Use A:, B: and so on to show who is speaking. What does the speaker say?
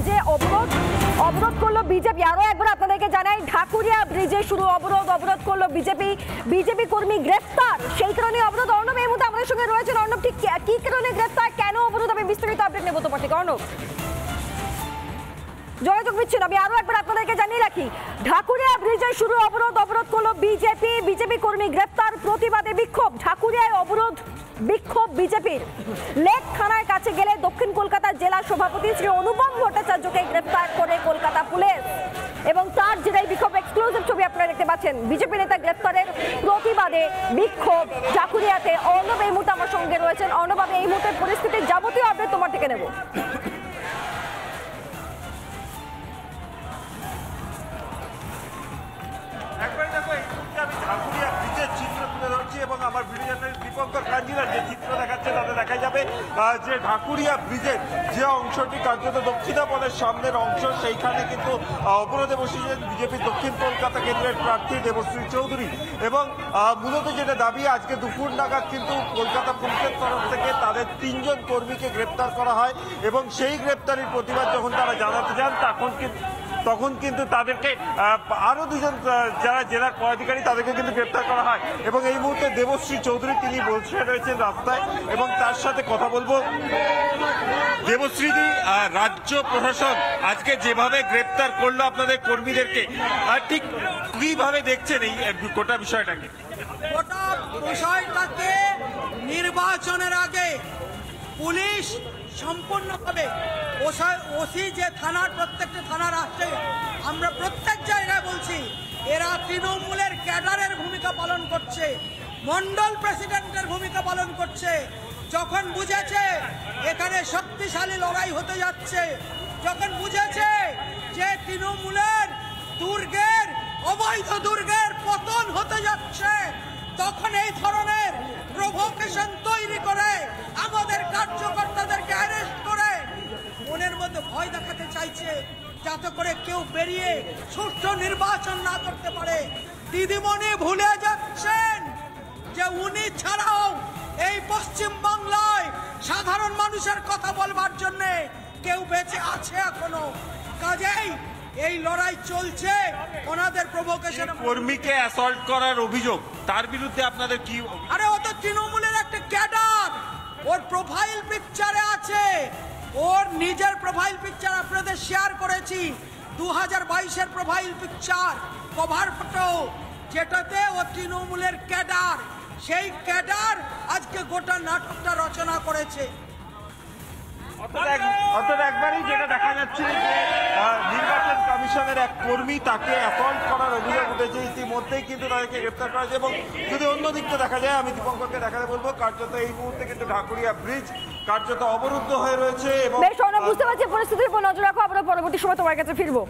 A: ব্রিজে অবরোধ করলো বিজেপি। আরো একবার আপনাদেরকে জানাই, ঢাকুরিয়া ব্রিজে শুরু অবরোধ করলো বিজেপি কর্মী গ্রেফতার, সেই কারণে অবরোধ। অর্ণব এই মুহূর্তে আমাদের সঙ্গে রয়েছেন। অর্ণব, ঠিক কি কারণে গ্রেফতার, কেন অবরোধ, আমি বিস্তারিত আপডেট নেবো তোমার থেকে। অর্ণব, যোগাযোগ বিচ্ছিন্ন। আমি আরো একবার আপনাদেরকে জানিয়ে রাখি, ঢাকুরিয়া ব্রিজে শুরু অবরোধ করলো বিজেপি কর্মী গ্রেফতার, প্রতিবাদে বিক্ষোভ। ঢাকুরিয়ায় অবরোধ বিক্ষোভ বিজেপির। লেক থানার কাছে গেলে দক্ষিণ কলকাতার জেলা সভাপতি শ্রী অনুপম ভট্টাচার্যকে গ্রেফতার করে কলকাতা পুলিশ, এবং তার জেলায় বিক্ষোভ। এক্সক্লুসিভ ছবি আপনারা দেখতে পাচ্ছেন। বিজেপি নেতা গ্রেফতারের প্রতিবাদে বিক্ষোভ ঢাকুরিয়াতে। অর্ণব এই মুহূর্তে আমার সঙ্গে রয়েছেন। অর্ণব, আমি এই মুহূর্তে পরিস্থিতির যাবতীয় আপডেট তোমার থেকে নেব।
B: ঢাকুরিয়া ব্রিজের চিত্র তুলে ধরছি এবং আমার ভিডিও জার্নালিস্ট দীপঙ্কর কাঞ্জিলার যে চিত্র দেখাচ্ছে তাতে দেখা যাবে যে ঢাকুরিয়া ব্রিজের যে অংশটি কার্যত দক্ষিণাপনের সামনের অংশ, সেইখানে কিন্তু অবরোধে বসেছেন বিজেপি দক্ষিণ কলকাতা কেন্দ্রের প্রার্থী দেবশ্রী চৌধুরী। এবং মূলত যেটা দাবি, আজকে দুপুর নাগাদ কিন্তু কলকাতা পুলিশের তরফ থেকে তাদের 3 জন কর্মীকে গ্রেপ্তার করা হয়, এবং সেই গ্রেপ্তারির প্রতিবাদ যখন তারা জানাতে যান তখন কিন্তু তাদেরকে আরো 2 জন যারা জেলার পদাধিকারী তাদেরকে কিন্তু গ্রেপ্তার করা হয়। এবং এই মুহূর্তে দেবশ্রী চৌধুরী তিনি বসে রয়েছেন রাস্তায়, এবং তার সাথে কথা বলবো। দেবশ্রীজি, রাজ্য প্রশাসন আজকে যেভাবে গ্রেপ্তার করলো আপনাদের কর্মীদেরকে, ঠিক কিভাবে দেখছেন এই গোটা বিষয়টাকে?
C: গোটা বিষয়টাকে নির্বাচনের আগে পুলিশ সম্পূর্ণভাবে ওসি যে থানার প্রত্যেকটা থানার আসছে, আমরা প্রত্যেক জায়গায় বলছি এরা তৃণমূলের ক্যাডারের ভূমিকা পালন করছে, মন্ডল প্রেসিডেন্টের ভূমিকা পালন করছে। যখন বুঝেছে এখানে শক্তিশালী লড়াই হতে যাচ্ছে, যখন বুঝেছে যে তৃণমূলের দুর্গের অবৈধ দুর্গের পতন হতে যাচ্ছে, তখন এই ধরনের প্রভোকেশন তৈরি করে আমাদের কার্যকর্তাদেরকে অ্যারেস্ট করে মনের মধ্যে ভয় দেখাতে চাইছে, যাতে করে কেউ বেরিয়ে সুষ্ঠু নির্বাচন না করতে পারে। দিদিমণি ভুলে যাচ্ছেন যে উনি ছাড়াও এই পশ্চিম বাংলায় সাধারণ মানুষের কথা বলবার জন্য কেউ বেঁচে আছে এখনো। কাজেই এই লড়াই চলছে ওনাদের প্রভোকেশন।
B: কর্মীকে অ্যাসল্ট করার অভিযোগ, তার বিরুদ্ধে আপনাদের কি?
C: আরে ও তো তৃণমূলের একটা ক্যাডার, ওর প্রোফাইল পিকচারে আছে, ওর নিজের প্রোফাইল পিকচার আপনাদের শেয়ার করেছি, 2022-এর প্রোফাইল পিকচার কভার ফটো, যেটাতে ও তৃণমূলের ক্যাডার। সেই ক্যাডার আজকে গোটা নাটকটা রচনা করেছে।
B: অর্থাৎ একবারই যেটা দেখা যাচ্ছে যে নির্বাচন কমিশনের এক কর্মী, তাকে অ্যাসল্ট করার অভিযোগ উঠেছে, ইতিমধ্যেই কিন্তু তাদেরকে গ্রেপ্তার করা হয়েছে। এবং যদি অন্য দিকটা দেখা যায়, আমি দীপঙ্করকে দেখাতে বলবো, কার্যত এই মুহূর্তে কিন্তু ঢাকুরিয়া ব্রিজ কার্যত অবরুদ্ধ হয়ে রয়েছে। এবং
A: বেশ, বুঝতে পারছি পরিস্থিতির উপর নজর রাখো, আমরা পরবর্তী সময় তোমার কাছে ফিরবো।